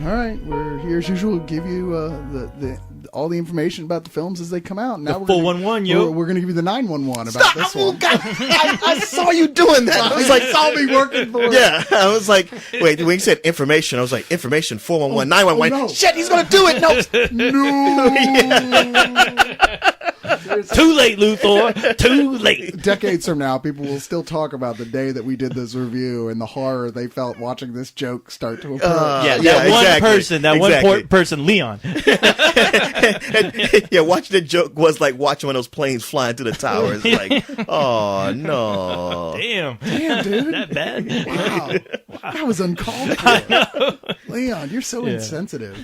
All right, we're here as usual to give you all the information about the films as they come out. Now the 411, yo. We're going to give you the 911 about this one. Oh, God. I saw you doing that. I was like, saw me working for it. Yeah, I was like, wait, when you said information, I was like, information, 411, 911. no. Shit, he's going to do it. No. Too late, Luthor. Too late. Decades from now, people will still talk about the day that we did this review and the horror they felt watching this joke start to approach. One person, Leon. Yeah, watching the joke was like watching one of those planes flying through the towers. Like, oh, no. Damn, dude. That bad? Wow. That was uncalled for. Leon, you're so insensitive.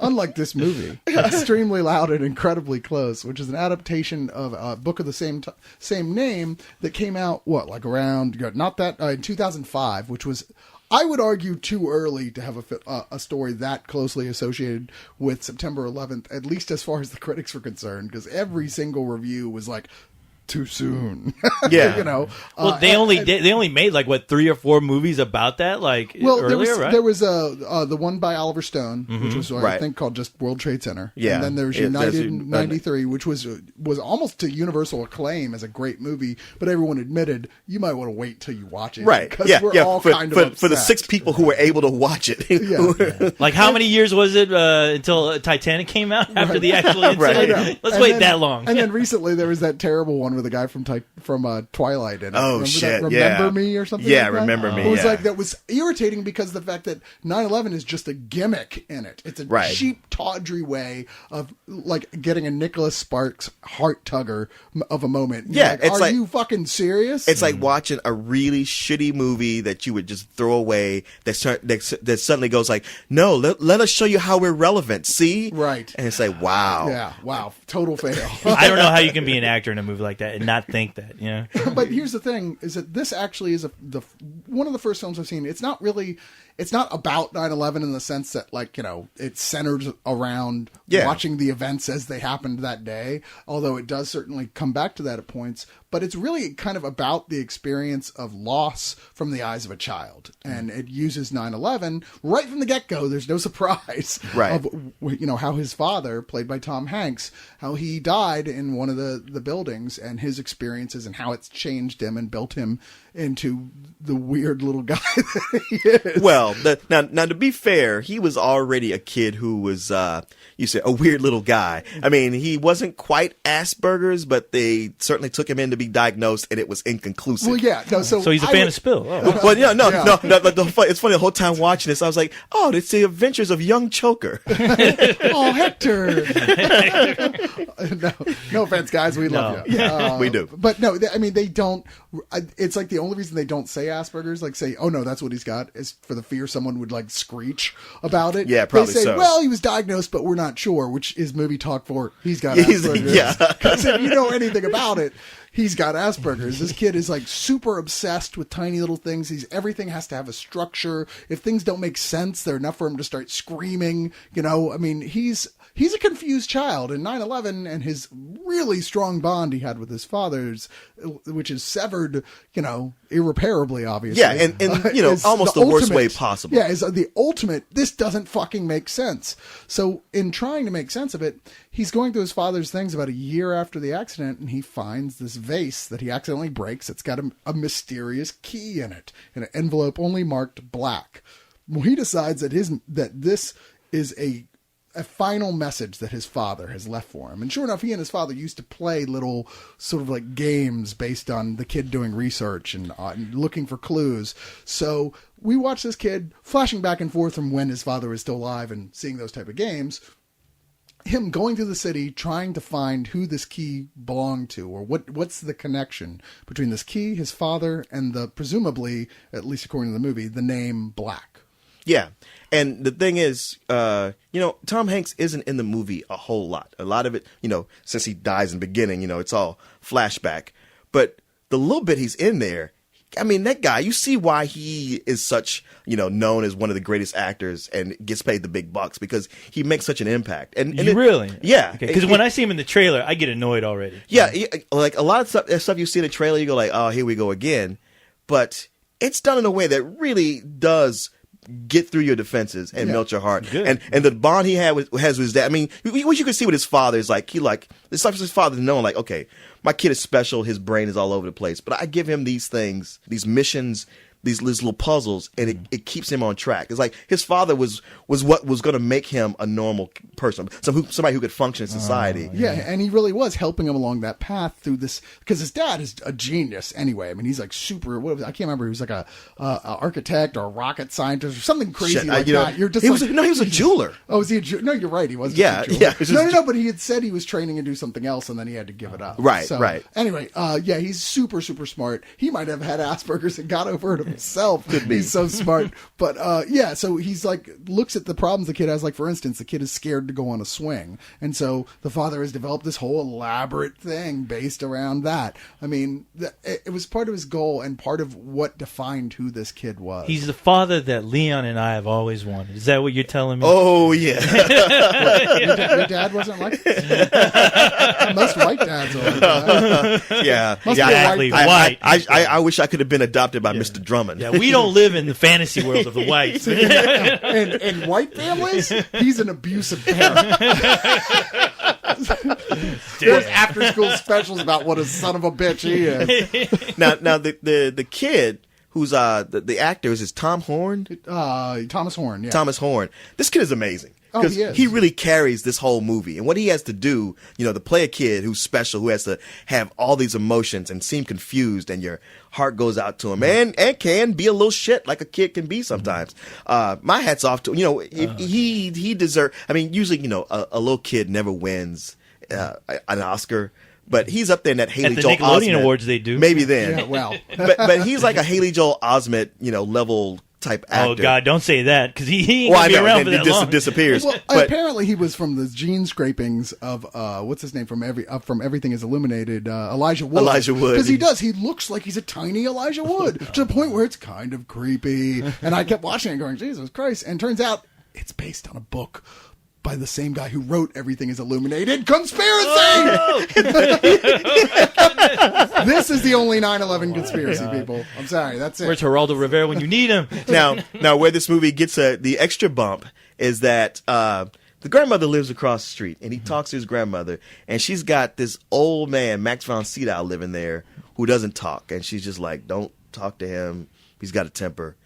Unlike this movie, Extremely Loud and Incredibly Close, which is an adaptation of a book of the same name that came out, around, in 2005, which was, I would argue, too early to have a story that closely associated with September 11th, at least as far as the critics were concerned, because every single review was like, too soon. Yeah. Well, they only made 3 or 4 movies about that earlier, right? There was the one by Oliver Stone, which was I think called just World Trade Center. Yeah. And then there's United in 93, which was almost to universal acclaim as a great movie, but everyone admitted you might want to wait till you watch it. Right. Because we're all kind of upset. For the 6 people who were able to watch it. Like how many years was it until Titanic came out after the actual incident? Right. Let's wait that long. And then recently there was that terrible one with the guy from Twilight in it. Oh, remember shit, that? yeah. Remember Me or something Yeah, like that? Remember Me, It was yeah. that was irritating because the fact that 9/11 is just a gimmick in it. It's a cheap, tawdry way of getting a Nicholas Sparks heart tugger of a moment. Yeah, it's are you fucking serious? It's like watching a really shitty movie that you would just throw away that suddenly goes like, no, let us show you how we're relevant. See? Right. And it's like, wow. Yeah, wow. Total fail. I don't know how you can be an actor in a movie like that and not think that, But here's the thing, is that this actually is one of the first films I've seen. It's not about 9/11 in the sense that, it's centered around watching the events as they happened that day, although it does certainly come back to that at points. But it's really kind of about the experience of loss from the eyes of a child. And it uses 9/11 right from the get-go. There's no surprise of, how his father, played by Tom Hanks, how he died in one of the buildings and his experiences and how it's changed him and built him into the weird little guy that he is. Well, now to be fair, he was already a kid who was, you said, a weird little guy. I mean, he wasn't quite Asperger's, but they certainly took him in to be diagnosed, and it was inconclusive. Well, yeah. No, so he's a fan of Spill. Oh. Well, no. It's funny. The whole time watching this, I was like, oh, it's the adventures of young Choker. Oh, Hector. No offense, guys. We love you. We do. But no, they don't. It's like the only reason they don't say Asperger's, say, oh no, that's what he's got, is for the fear someone would screech about it. Yeah, probably they say, so. well, he was diagnosed, but we're not sure, which is movie talk for he's got Asperger's. Because if you know anything about it, he's got Asperger's. This kid is super obsessed with tiny little things. Everything has to have a structure. If things don't make sense, they're enough for him to start screaming. He's a confused child, and 9/11 and his really strong bond he had with his father's, which is severed, irreparably, obviously. Yeah, and almost the worst way possible. Yeah, is the ultimate, this doesn't fucking make sense. So in trying to make sense of it, he's going through his father's things about a year after the accident, and he finds this vase that he accidentally breaks. It's got a mysterious key in it, in an envelope only marked black. Well, he decides that this is a final message that his father has left for him. And sure enough, he and his father used to play little sort of games based on the kid doing research and looking for clues. So we watch this kid flashing back and forth from when his father was still alive and seeing those type of games, him going through the city trying to find who this key belonged to, or what's the connection between this key, his father, and the presumably, at least according to the movie, the name Black. Yeah. And the thing is, Tom Hanks isn't in the movie a whole lot. A lot of it, since he dies in the beginning, it's all flashback. But the little bit he's in there, that guy, you see why he is such, known as one of the greatest actors and gets paid the big bucks, because he makes such an impact. And really? Yeah. Because when I see him in the trailer, I get annoyed already. Yeah. A lot of stuff you see in the trailer, you go oh, here we go again. But it's done in a way that really does get through your defenses and melt your heart. Good. And the bond he has with his dad. I mean, what you can see with his father is like it's like his father knowing like, okay, my kid is special. His brain is all over the place, but I give him these things, these missions, these little puzzles, and it keeps him on track. It's like his father was what was going to make him a normal person, somebody who could function in society. Yeah, and he really was helping him along that path through this, because his dad is a genius anyway. I mean, he's like super. I can't remember. He was like a architect or a rocket scientist or something crazy like that. You're just he was a jeweler. Oh, was he a jeweler? No, you're right. He was. Yeah. No. But he had said he was training to do something else, and then he had to give it up. Right. Anyway, he's super smart. He might have had Asperger's and got over it himself. Could be. He's so smart. But so he's like looks at the problems the kid has. Like for instance, the kid is scared to go on a swing, and so the father has developed this whole elaborate thing based around that. I mean, it was part of his goal and part of what defined who this kid was. He's the father that Leon and I have always wanted. Is that what you're telling me? Oh yeah. Your dad wasn't like that? Most white dads are like that. Yeah. Must be a Exactly. white White. I wish I could have been adopted by Mr. Drummond. Yeah, we don't live in the fantasy world of the whites. In white families, he's an abusive parent. There's after-school specials about what a son of a bitch he is. Now the kid who's the actor is Tom Horn. Thomas Horn. Yeah. Thomas Horn. This kid is amazing. Oh, Because he is. he really carries this whole movie. And what he has to do, to play a kid who's special, who has to have all these emotions and seem confused, and your heart goes out to him, and can be a little shit like a kid can be sometimes. My hat's off to he deserves. I mean, usually a little kid never wins an Oscar. But he's up there in that Haley At the Joel Nickelodeon Osment. Awards, they do. Maybe then. Yeah, well. but he's like a Haley Joel Osment, level type actor. Oh God, don't say that, because he ain't Well, gonna I be know, around and for he that long. disappears. Well, but apparently he was from the gene scrapings of what's his name from Everything Is Illuminated, Elijah Wood. Elijah Wood. Because he does. He looks like he's a tiny Elijah Wood to the point where it's kind of creepy. And I kept watching it, going, Jesus Christ! And turns out it's based on a book by the same guy who wrote Everything Is Illuminated. Conspiracy! Oh! This is the only 9/11 conspiracy, people. I'm sorry, that's it. Where's Geraldo Rivera when you need him? now where this movie gets the extra bump is that the grandmother lives across the street, and he talks to his grandmother, and she's got this old man, Max von Sydow, living there who doesn't talk, and she's just like, don't talk to him. He's got a temper.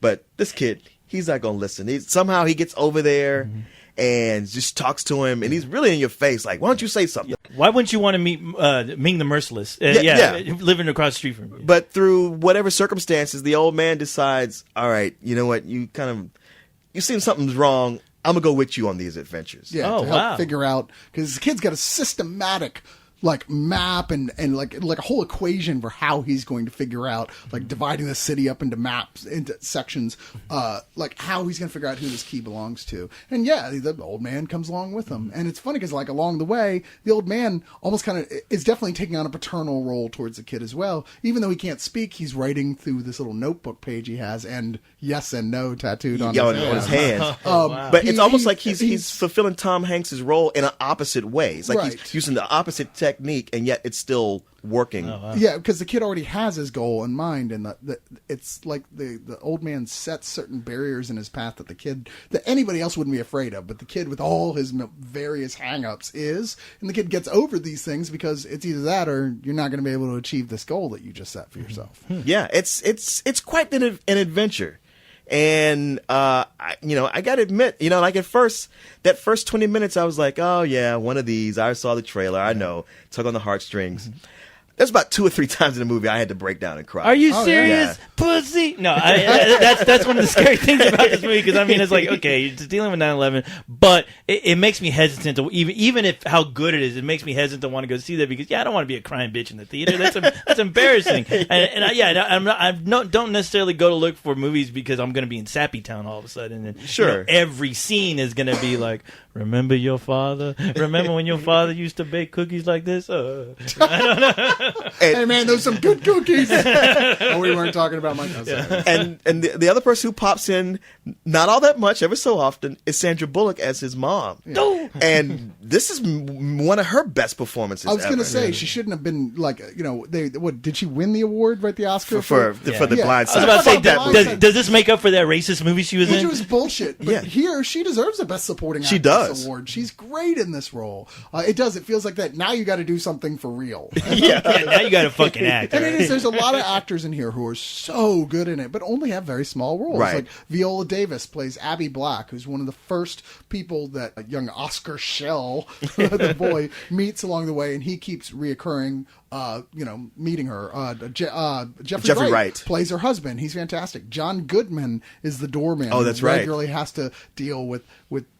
But this kid, he's not going to listen. Somehow he gets over there and just talks to him, and he's really in your face, like, why don't you say something? Why wouldn't you want to meet Ming the Merciless? Living across the street from you. But through whatever circumstances, the old man decides, all right, you know what, you seem something's wrong. I'm going to go with you on these adventures. Yeah, to help figure out, because the kid's got a systematic map and like a whole equation for how he's going to figure out, like dividing the city up into maps, into sections, like how he's going to figure out who this key belongs to. And the old man comes along with him. And it's funny because like along the way, the old man almost kind of is definitely taking on a paternal role towards the kid as well. Even though he can't speak, he's writing through this little notebook page he has, and yes and no tattooed on his hands. Wow. But it's almost like he's fulfilling Tom Hanks' role in an opposite way. It's like he's using the opposite technique, and yet it's still working. Oh, wow. Yeah, because the kid already has his goal in mind, and it's like the old man sets certain barriers in his path that anybody else wouldn't be afraid of, but the kid with all his various hang-ups is, and the kid gets over these things because it's either that or you're not going to be able to achieve this goal that you just set for yourself. Yeah, it's quite an adventure. And I gotta admit, like at first, that first 20 minutes, I was like, oh yeah, one of these. I saw the trailer, I know, tug on the heartstrings. There's about 2 or 3 times in the movie I had to break down and cry. Are you Oh, serious, pussy? No, that's one of the scary things about this movie, because I mean, it's like, okay, you're just dealing with 9/11, but it makes me hesitant to even if how good it is, it makes me hesitant to want to go see that, because I don't want to be a crying bitch in the theater. That's embarrassing. I don't necessarily go to look for movies because I'm going to be in Sappy Town all of a sudden, and Sure. every scene is going to be like, remember your father? Remember when your father used to bake cookies like this? I don't know. Hey man, those some good cookies. Oh, we weren't talking about my cousin. And the other person who pops in, not all that much, ever so often, is Sandra Bullock as his mom. Yeah. And this is one of her best performances. I was going to ever. say she shouldn't have been like, what did she win the award? Right, the Oscar for the Yeah. Blind I was Side. about to say, That movie. does this make up for that racist movie she was Which in? was bullshit. But Yeah. here, she deserves a Best Supporting She Actress does. award. She's great in this role. It does. It feels like that. Now you got to do something for real. Yeah, now you got to fucking act. And it right? is, there's a lot of actors in here who are so good in it, but only have very small roles. Right. Like Viola Davis plays Abby Black, who's one of the first people that young Oscar Schell, the boy, meets along the way, and he keeps reoccurring. Meeting her. Jeffrey Wright plays her husband. He's fantastic. John Goodman is the doorman. Oh, that's who right. Regularly has to deal with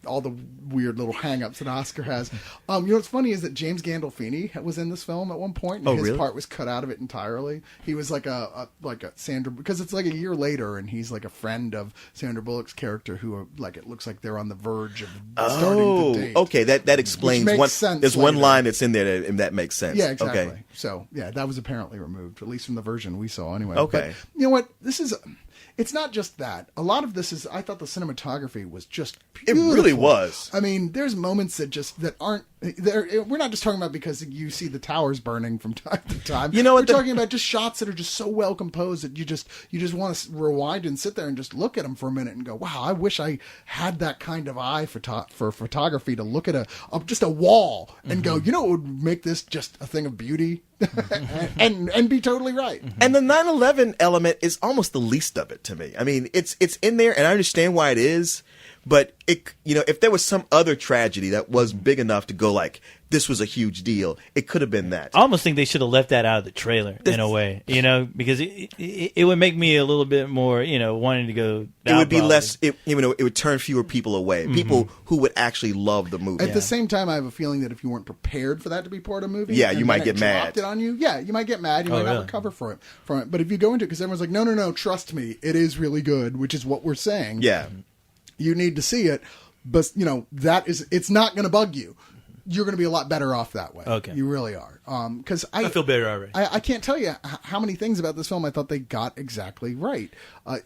all the weird little hang-ups that Oscar has. What's funny is that James Gandolfini was in this film at one point, and his really? part was cut out of it entirely. He was like a Sandra, because it's like a year later, and he's like a friend of Sandra Bullock's character, who it looks like they're on the verge of starting the date. Okay, that explains makes one. sense There's one later. line that's in there that makes sense. Yeah, exactly. Okay. So, yeah, that was apparently removed, at least from the version we saw anyway. Okay. But you know what? It's not just that. A lot of this is, I thought the cinematography was just beautiful. It really was. I mean, there's moments that aren't there. We're not just talking about because you see the towers burning from time to time. You know what? We're talking about just shots that are just so well composed that you just want to rewind and sit there and just look at them for a minute and go, wow, I wish I had that kind of eye for photography to look at just a wall and go, what would make this just a thing of beauty and be totally right. And the 9/11 element is almost the least of it to me. I mean, it's in there, and I understand why it is. But if there was some other tragedy that was big enough to go like, this was a huge deal, it could have been that. I almost think they should have left that out of the trailer in a way, because it would make me a little bit more, wanting to go. It would be less. It would turn fewer people away. People who would actually love the movie. At the same time, I have a feeling that if you weren't prepared for that to be part of a movie, Yeah, and you might then get it mad. dropped it on you. Yeah, you might get mad. You might not recover from it. But if you go into it, because everyone's like, no, trust me, it is really good, which is what we're saying. Yeah. You need to see it, but it's not going to bug you. You're going to be a lot better off that way. Okay. You really are. Because I feel better already. I can't tell you how many things about this film I thought they got exactly right.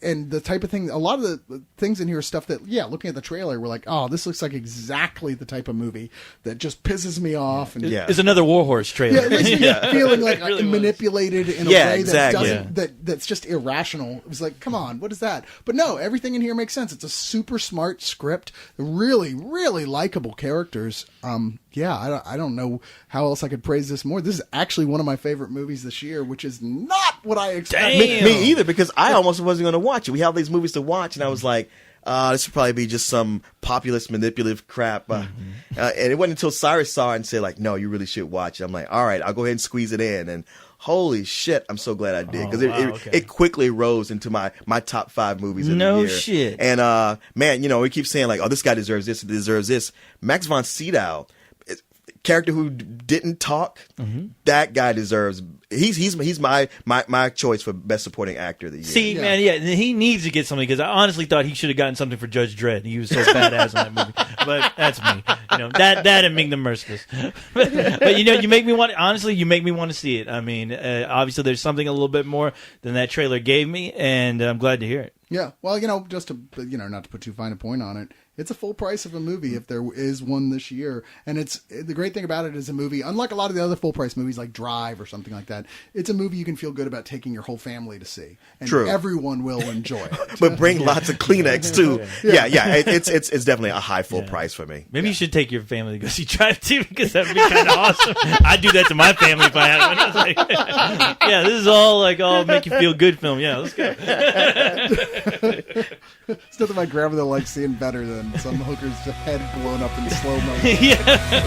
And the type of thing, a lot of the things in here are stuff that, looking at the trailer, we're like, oh, this looks like exactly the type of movie that just pisses me off. And It's another Warhorse trailer. yeah, it makes me feeling like really was. manipulated in a Yeah, way exactly. that's just irrational. It was like, come on, what is that? But no, everything in here makes sense. It's a super smart script, really, really likable characters. I don't know how else I could praise this more. This is actually one of my favorite movies this year, which is not what I expected. Damn. Me either, because I almost wasn't going to watch it. We have these movies to watch, and I was like, this would probably be just some populist, manipulative crap. And it wasn't until Cyrus saw it and said, like, no, you really should watch it. I'm like, all right, I'll go ahead and squeeze it in. And holy shit, I'm so glad I did, because it quickly rose into my top 5 movies of the year. No shit. And man, we keep saying like, oh, this guy deserves this, deserves this. Max von Sydow, character who didn't talk, that guy deserves. He's my choice for best supporting actor of the year. See, man, he needs to get something, because I honestly thought he should have gotten something for Judge Dredd. He was so badass in that movie. But that's me. That and Ming the Merciless. but you make me want. Honestly, you make me want to see it. I mean, obviously, there's something a little bit more than that trailer gave me, and I'm glad to hear it. Yeah, well, just to not to put too fine a point on it, it's a full price of a movie if there is one this year. And it's the great thing about it is a movie, unlike a lot of the other full price movies like Drive or something like that, it's a movie you can feel good about taking your whole family to see, and True. Everyone will enjoy it. But bring lots of Kleenex too. Yeah. It's definitely a high full price for me. Maybe you should take your family to go see Drive too, because that'd be kind of awesome. I'd do that to my family if I had one. I was like, this is all make you feel good film. Yeah, let's go. It's nothing my grandmother likes seeing better than some hooker's head blown up in slow motion. Yeah.